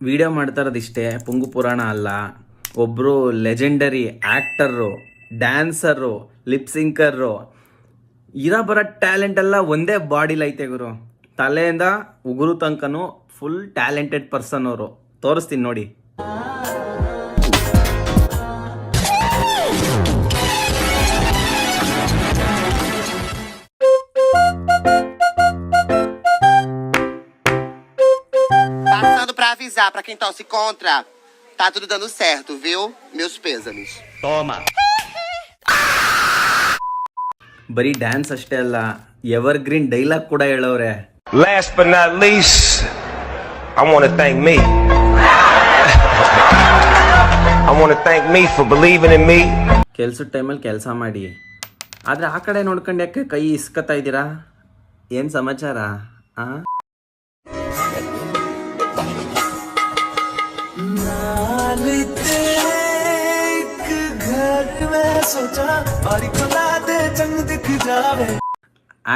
Video ಮಾಡ್ತಾ ಇರೋದಿಷ್ಟೇ, ಪುಂಗು ಪುರಾಣ ಅಲ್ಲ. ಒಬ್ಬರು ಲೆಜೆಂಡರಿ ಆ್ಯಕ್ಟರು, ಡ್ಯಾನ್ಸರು, ಲಿಪ್ಸಿಂಕರು, ಬರೋ ಟ್ಯಾಲೆಂಟ್ ಎಲ್ಲ ಒಂದೇ ಬಾಡಿಲೈತೆ ಗುರು. ತಲೆಯಿಂದ ಉಗುರು ತನಕನೂ ಫುಲ್ ಟ್ಯಾಲೆಂಟೆಡ್ ಪರ್ಸನ್ ಅವರು. ತೋರಿಸ್ತೀನಿ ನೋಡಿ. Passando pra avisar pra quem torce contra, tá tudo dando certo, viu? Meus pêsames. Toma. ಬರೀ ಡ್ಯಾನ್ಸ್ ಅಷ್ಟೇ ಅಲ್ಲ, ಎವರ್ ಗ್ರೀನ್ ಡೈಲಾಗ್ ಕೂಡ ಹೇಳವ್ರೆ. Last but not least, I want to thank me. I want to thank me for believing in me. ಕೆಲ್ಸದ ಟೈಮಲ್ಲಿ ಕೆಲಸ ಮಾಡಿ, ಆದ್ರೆ ಆ ಕಡೆ ನೋಡ್ಕೊಂಡು ಯಾಕೆ ಕೈ ಇಸ್ಕತಾ ಇದ್ದೀರಾ? ಏನ್ ಸಮಾಚಾರ?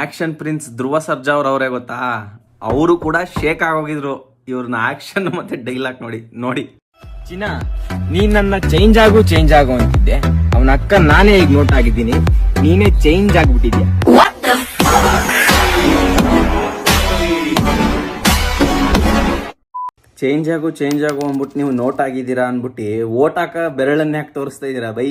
ಆಕ್ಷನ್ ಪ್ರಿನ್ಸ್ ಧ್ರುವ ಸರ್ಜಾ ಅವ್ರವ್ರೆ ಗೊತ್ತಾ? ಅವರು ಕೂಡ ಶೇಕ್ ಆಗೋಗಿದ್ರು ಇವ್ರನ್ನ ಆಕ್ಷನ್ ಮತ್ತೆ ಡೈಲಾಗ್ ನೋಡಿ. ಚಿನ್ನ, ನೀನ್ ನನ್ನ ಚೇಂಜ್ ಆಗು ಅಂತಿದ್ದೆ. ಅವನ ಅಕ್ಕ ನಾನೇ ಈಗ ನೋಟ್ ಆಗಿದ್ದೀನಿ, ನೀನೇ ಚೇಂಜ್ ಆಗ್ಬಿಟ್ಟಿದ್ಯಾ. ಚೇಂಜ್ ಆಗು ಅಂದ್ಬಿಟ್ಟು ನೀವು ನೋಟ್ ಆಗಿದ್ದೀರಾ ಅಂದ್ಬಿಟ್ಟು ಓಟ್ ಹಾಕ ಬೆರಳನ್ನ ಯಾಕೆ ತೋರಿಸ್ತಾ ಇದ್ದೀರಾ ಬೈ?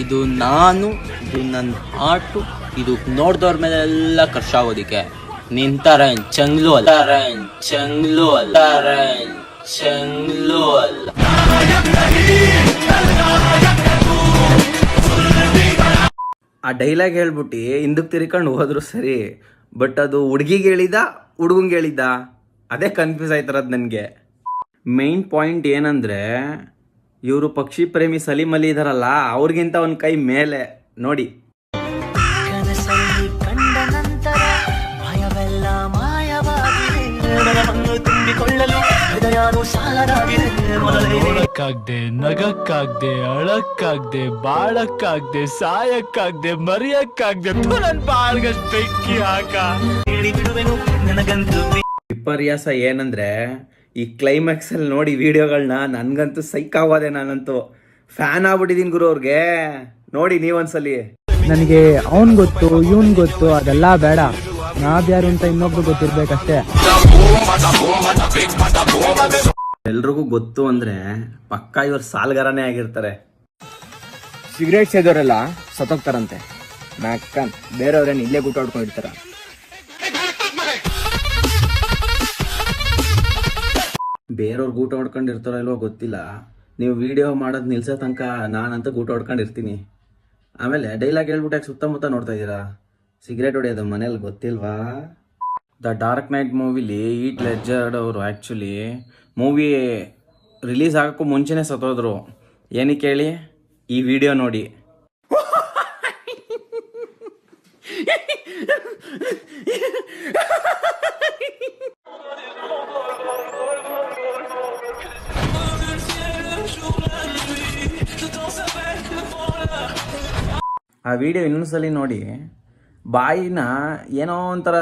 ಇದು ನನ್ನ ಹಾರ್ಟು, ಇದು ನೋಡ್ದವ್ರ ಮೇಲೆಲ್ಲ ಖರ್ಚಾಗೋದಿಕ್ಕೆ. ನಿಂತರ ಚಂಗ್ಲು ಅಲ್ಲ. ಆ ಡೈಲಾಗ್ ಹೇಳ್ಬಿಟ್ಟು ಹಿಂದಕ್ಕೆ ತಿರ್ಕೊಂಡು ಹೋದ್ರು ಸರಿ, ಬಟ್ ಅದು ಹುಡುಗಿಗೆ ಹೇಳಿದ ಹುಡುಗಂಗೆ ಹೇಳಿದ್ದ, ಅದೇ ಕನ್ಫ್ಯೂಸ್ ಆಯ್ತಾರದು ನನಗೆ. ಮೇನ್ ಪಾಯಿಂಟ್ ಏನಂದ್ರೆ, ಇವರು ಪಕ್ಷಿ ಪ್ರೇಮಿ ಸಲೀಮ್ ಅಲಿ ಇದಾರಲ್ಲ, ಅವ್ರಿಗಿಂತ ಒಂದು ಕೈ ಮೇಲೆ ನೋಡಿ. ನೋಡಕ್ಕಾಗ್ದೆ, ನಗಕ್ಕಾಗ್ದೆ, ಅಳಕ್ಕಾಗ್ದೆ, ಬಾಳಕ್ಕಾಗ್ದೆ, ಸಾಯಕ್ಕಾಗ್ದೆ, ಮರಿಯಕ್ಕಾಗ್ದೆ, ನನ್ ಬಾಳ್ಗಷ್ಟು ಬೆಂಕಿ ಹಾಕ. ವಿಪರ್ಯಾಸ ಏನಂದ್ರೆ, ಈ ಕ್ಲೈಮ್ಯಾಕ್ಸ್ ಅಲ್ಲಿ ನೋಡಿ ವಿಡಿಯೋಗಳನ್ನ, ನನ್ಗಂತೂ ಸೈಕ್ ಆಗೋದೆ. ನಾನಂತೂ ಫ್ಯಾನ್ ಆಗ್ಬಿಟ್ಟಿದೀನಿ ಗುರು ಅವ್ರಿಗೆ. ನೋಡಿ ನೀವೊಂದ್ಸಲಿ. ನನಗೆ ಅವನ್ ಗೊತ್ತು, ಇವನ್ ಗೊತ್ತು, ಅದೆಲ್ಲ ಬೇಡ. ನಾವ್ಯಾರು ಅಂತ ಇನ್ನೊಬ್ರು ಗೊತ್ತಿರ್ಬೇಕಷ್ಟೇ. ಎಲ್ರಿಗೂ ಗೊತ್ತು ಅಂದ್ರೆ ಪಕ್ಕಾ ಇವ್ರ ಸಾಲ್ಗಾರನೇ ಆಗಿರ್ತಾರೆ. ಸಿಗರೇಟ್ ಸೇದೋರೆಲ್ಲ ಸತ್ತೋಗ್ತಾರಂತೆ. ಮ್ಯಾಕ್ಕನ್ ಬೇರೆಯವ್ರೇನು ಇಲ್ಲೇ ಗುಟ್ಟ ಹೊಡ್ಕೊಂಡಿರ್ತಾರ. ಬೇರೆಯವ್ರು ಗೂಟ ಹೊಡ್ಕೊಂಡಿರ್ತಾರೋ ಇಲ್ವೋ ಗೊತ್ತಿಲ್ಲ. ನೀವು ವಿಡಿಯೋ ಮಾಡೋದು ನಿಲ್ಸೋ ತನಕ ನಾನಂತೂ ಗೂಟ ಹೊಡ್ಕೊಂಡಿರ್ತೀನಿ. ಆಮೇಲೆ ಡೈಲಾಗ್ ಹೇಳ್ಬಿಟ್ಟು ಯಾಕೆ ಸುತ್ತಮುತ್ತ ನೋಡ್ತಾ ಇದ್ದೀರಾ? ಸಿಗರೇಟ್ ಹೊಡೆಯೋದು ಮನೇಲಿ ಗೊತ್ತಿಲ್ವಾ? The dark night ಮೂವಿಲಿ Heath ledger ಅವರು ಆ್ಯಕ್ಚುಲಿ ಮೂವಿ ರಿಲೀಸ್ ಆಗೋಕ್ಕೂ ಮುಂಚೆನೇ ಸತ್ತೋದ್ರು. ಏನಕ್ಕೆ ಹೇಳಿ? ಈ ವಿಡಿಯೋ ನೋಡಿ. ಆ ವಿಡಿಯೋ ಇನ್ನೊಂದ್ಸಲಿ ನೋಡಿ. ಬಾಯಿನ ಏನೋ ಒಂಥರ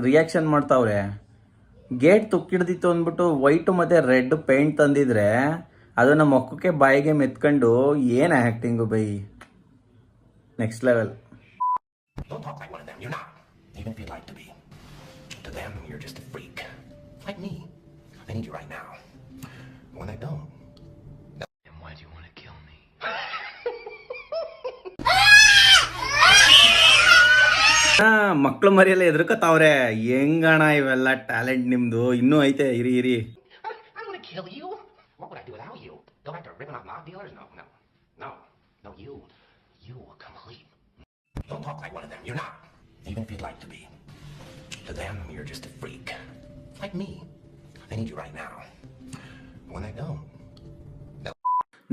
ರಿಯಾಕ್ಷನ್ ಮಾಡ್ತಾವ್ರೆ. ಗೇಟ್ ತುಕ್ಕಿಡ್ದಿತ್ತು ಅಂದ್ಬಿಟ್ಟು ವೈಟು ಮತ್ತು ರೆಡ್ ಪೇಂಟ್ ತಂದಿದ್ರೆ ಅದನ್ನು ಮೊಕ್ಕಕ್ಕೆ ಬಾಯಿಗೆ ಮೆತ್ಕೊಂಡು ಏನು ಆ್ಯಕ್ಟಿಂಗು ಬೈ, ನೆಕ್ಸ್ಟ್ ಲೆವೆಲ್. ಮಕ್ಳು ಮರಿಯೆಲ್ಲ ಎದುರ್ಕತಾವ್ರೆ. ಹೆಂಗಣ ಇವೆಲ್ಲ ಟ್ಯಾಲೆಂಟ್ ನಿಮ್ದು? ಇನ್ನೂ ಐತೆ, ಇರಿ.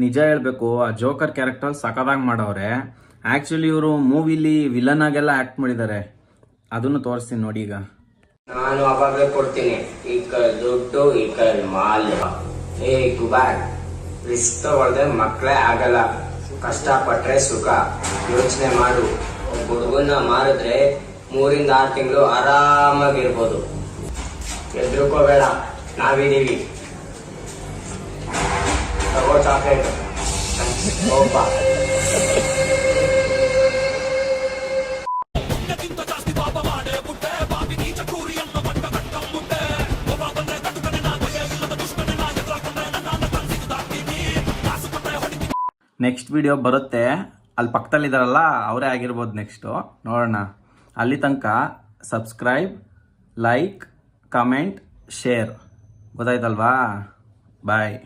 ನಿಜ ಹೇಳ್ಬೇಕು, ಆ ಜೋಕರ್ ಕ್ಯಾರೆಕ್ಟರ್ ಸಖತ್ತಾಗಿ ಮಾಡವ್ರೆ. ಆಕ್ಚುಲಿ ಇವರು ಮೂವಿಲಿ ವಿಲನ್ ಆಗೆಲ್ಲ ಆಕ್ಟ್ ಮಾಡಿದ್ದಾರೆ. ಅದನ್ನು ತೋರಿಸ್ತೀನಿ ನೋಡಿ. ಈಗ ನಾನು ಅವಾಗಲೇ ಕೊಡ್ತೀನಿ. ಈ ದುಡ್ಡು, ಈ ಮಾಲ್. ಗುಬಾರ್ ರಿಸ್ಕ್ ತಗೊಳ್ದೆ ಮಕ್ಕಳೇ ಆಗಲ್ಲ. ಕಷ್ಟಪಟ್ರೆ ಸುಖ. ಯೋಚನೆ ಮಾಡು. ಒಬ್ಬ ಹುಡುಗನ್ನ ಮಾರಿದ್ರೆ 3 ಇಂದ 6 ತಿಂಗಳು ಆರಾಮಾಗಿರ್ಬೋದು. ಎದ್ರುಕೋಬೇಡ, ನಾವಿದೀವಿ. ತಗೋ ಚಾಕ್ಲೇಟ್, ಹೋಗ್ಬಾ. ನೆಕ್ಸ್ಟ್ ವಿಡಿಯೋ ಬರುತ್ತೆ, ಅಲ್ಲಿ ಪಕ್ಕದಲ್ಲಿದ್ದಾರಲ್ಲ ಅವರೇ ಆಗಿರ್ಬೋದು ನೆಕ್ಸ್ಟು, ನೋಡೋಣ. ಅಲ್ಲಿ ತನಕ ಸಬ್ಸ್ಕ್ರೈಬ್, ಲೈಕ್, ಕಮೆಂಟ್, ಶೇರ್, ಗೊತ್ತಾಯ್ತಲ್ವಾ? ಬಾಯ್.